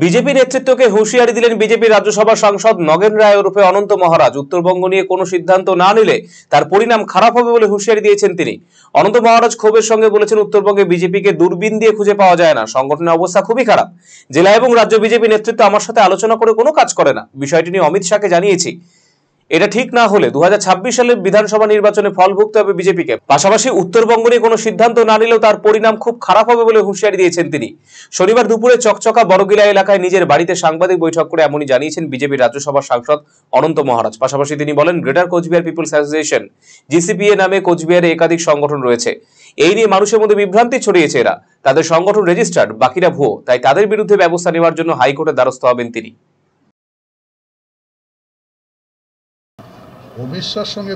BJP নেতৃত্বকে হুঁশিয়ারি দিলেন বিজেপি রাজ্যসভা সাংসদ নগেন রায় ওরফে অনন্ত মহারাজ। উত্তরবঙ্গ নিয়ে কোনো সিদ্ধান্ত না নিলে তার পরিণাম খারাপ হবে বলে হুঁশিয়ারি দিয়েছেন তিনি। অনন্ত মহারাজ ক্ষোভের সঙ্গে বলেছেন, উত্তরবঙ্গে বিজেপিকে দূরবীন দিয়ে খুঁজে পাওয়া যায় না, সংগঠনের অবস্থা খুবই খারাপ। জেলা এবং রাজ্য বিজেপি নেতৃত্ব আমার সাথে আলোচনা করে কোনো কাজ করে না। বিষয়টি নিয়ে অমিত শাহকে জানিয়েছি। এটা ঠিক না হলে 2026 সালের বিধানসভা নির্বাচনে ফল ভুগতে হবে বিজেপিকে। পাশাপাশি উত্তরবঙ্গ নিয়ে কোনো সিদ্ধান্ত না নিলেও তার পরিণাম খুব খারাপ হবে বলে হুঁশিয়ারি দিয়েছেন তিনি। শনিবার দুপুরে চকচকা বড়গিলা এলাকায় নিজের বাড়িতে সাংবাদিক বৈঠক করে এমনই জানিয়েছেন বিজেপির রাজ্যসভার সাংসদ অনন্ত মহারাজ। পাশাপাশি তিনি বলেন, greater Coochbehar people's association GCPA নামে কোচবিহারে একাধিক সংগঠন রয়েছে। এই নিয়ে মানুষের মধ্যে বিভ্রান্তি ছড়িয়েছে এরা। তাদের সংগঠন রেজিস্টার্ড, বাকিরা ভুয়ো, তাই তাদের বিরুদ্ধে ব্যবস্থা নেওয়ার জন্য হাইকোর্টের দ্বারস্থ হবেন তিনি। অমিত শাহর সঙ্গে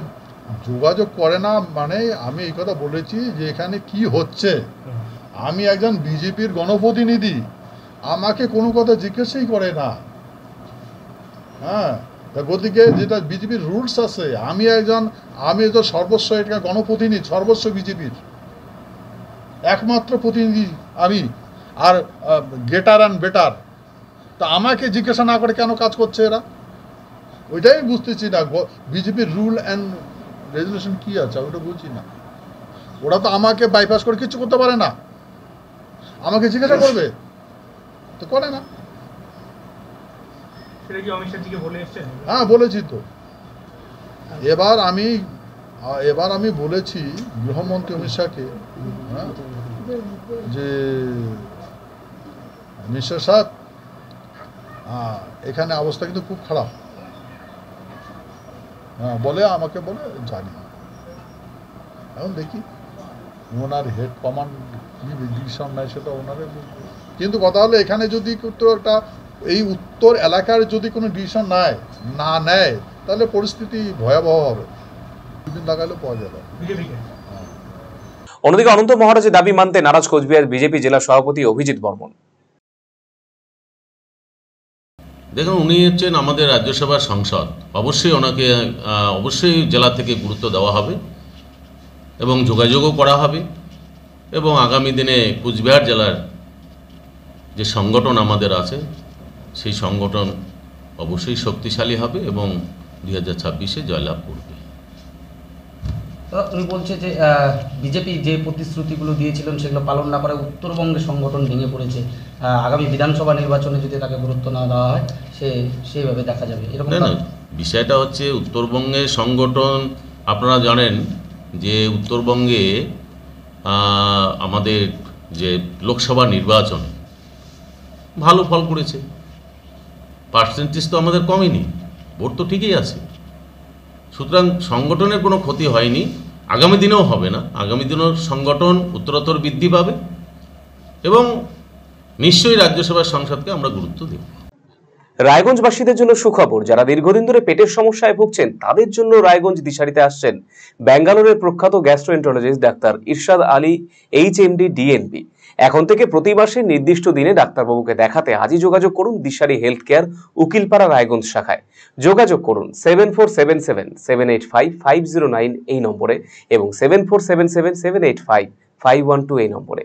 যোগাযোগ করে না মানে আমি এই কথা বলেছি যে এখানে কি হচ্ছে। আমি একজন বিজেপির গণপ্রতিনিধি, আমাকে কোনো কথা জিজ্ঞাসাই করে না। হ্যাঁ, গতিকে যেটা বিজেপির রুলস আছে, আমি তো সর্বস্ব এটা গণপ্রতিনিধি, সর্বস্ব বিজেপির একমাত্র প্রতিনিধি আমি, আর গেটার অ্যান্ড বেটার। তা আমাকে জিজ্ঞাসা না করে কেন কাজ করছে এরা, ওইটাই বুঝতেছি না। বিজেপির রুল অ্যান্ড রেজুলেশন কি আছে ওটা বুঝছি না। ওরা তো আমাকে বাইপাস করে কিছু করতে পারে না, আমাকে জিজ্ঞাসা করবে তো করে না। হ্যাঁ বলেছি তো। এবার আমি বলেছি গৃহমন্ত্রী অমিত শাহকে, যে মিস্টার সাহেব এখানে অবস্থা কিন্তু খুব খারাপ। হ্যাঁ বলে আমাকে বলে জানি, এখন দেখি ওনার হেড কমান্ড কি ডিসিশন নেয় সেটা ওনারে। কিন্তু কথা হলো এখানে যদি একটা এই উত্তর এলাকার যদি কোনো ডিসিশন না নেয় তাহলে পরিস্থিতি ভয়াবহ হবে, দুদিন লাগালেও পাওয়া যাবে। অন্যদিকে অনন্ত মহারাজের দাবি মানতে নারাজ কোচবিহার বিজেপি জেলা সভাপতি অভিজিৎ বর্মন। দেখুন, উনি হচ্ছেন আমাদের রাজ্যসভার সাংসদ, অবশ্যই জেলা থেকে গুরুত্ব দেওয়া হবে এবং যোগাযোগও করা হবে, এবং আগামী দিনে কোচবিহার জেলার যে সংগঠন আমাদের আছে সেই সংগঠন অবশ্যই শক্তিশালী হবে এবং 2026-এ জয়লাভ করবে। উনি বলছে যে বিজেপি যে প্রতিশ্রুতিগুলো দিয়েছিলেন সেগুলো পালন না করে উত্তরবঙ্গে সংগঠন ভেঙে পড়েছে, আগামী বিধানসভা নির্বাচনে যদি তাকে গুরুত্ব না দেওয়া হয় সেইভাবে দেখা যাবে এরকম না। বিষয়টা হচ্ছে উত্তরবঙ্গে সংগঠন, আপনারা জানেন যে উত্তরবঙ্গে আমাদের যে লোকসভা নির্বাচনে ভালো ফল করেছে, পার্সেন্টেজ তো আমাদের কমেনি, ভোট তো ঠিকই আছে। সুতরাং সংগঠনের কোনো ক্ষতি হয়নি, আগামী দিনেও হবে না। আগামী দিনেও সংগঠন উত্তরোত্তর বৃদ্ধি পাবে এবং নিশ্চয়ই রাজ্যসভার সংসদকে আমরা গুরুত্ব দেব। রায়গঞ্জবাসীদের জন্য সুখবর, যারা দীর্ঘদিন ধরে পেটের সমস্যায় ভুগছেন তাদের জন্য রায়গঞ্জ দিশারিতে আসছেন ব্যাঙ্গালোরের প্রখ্যাত গ্যাস্ট্রোএন্টারোলজিস্ট ডাক্তার ইরশাদ আলী HMD DNB। এখন থেকে প্রতি মাসে নির্দিষ্ট দিনে ডাক্তারবাবুকে দেখাতে আজই যোগাযোগ করুন দিশারি হেলথ কেয়ার, উকিলপাড়া রায়গঞ্জ শাখায়। যোগাযোগ করুন 7477785509 এই নম্বরে এবং 7477785512 এই নম্বরে।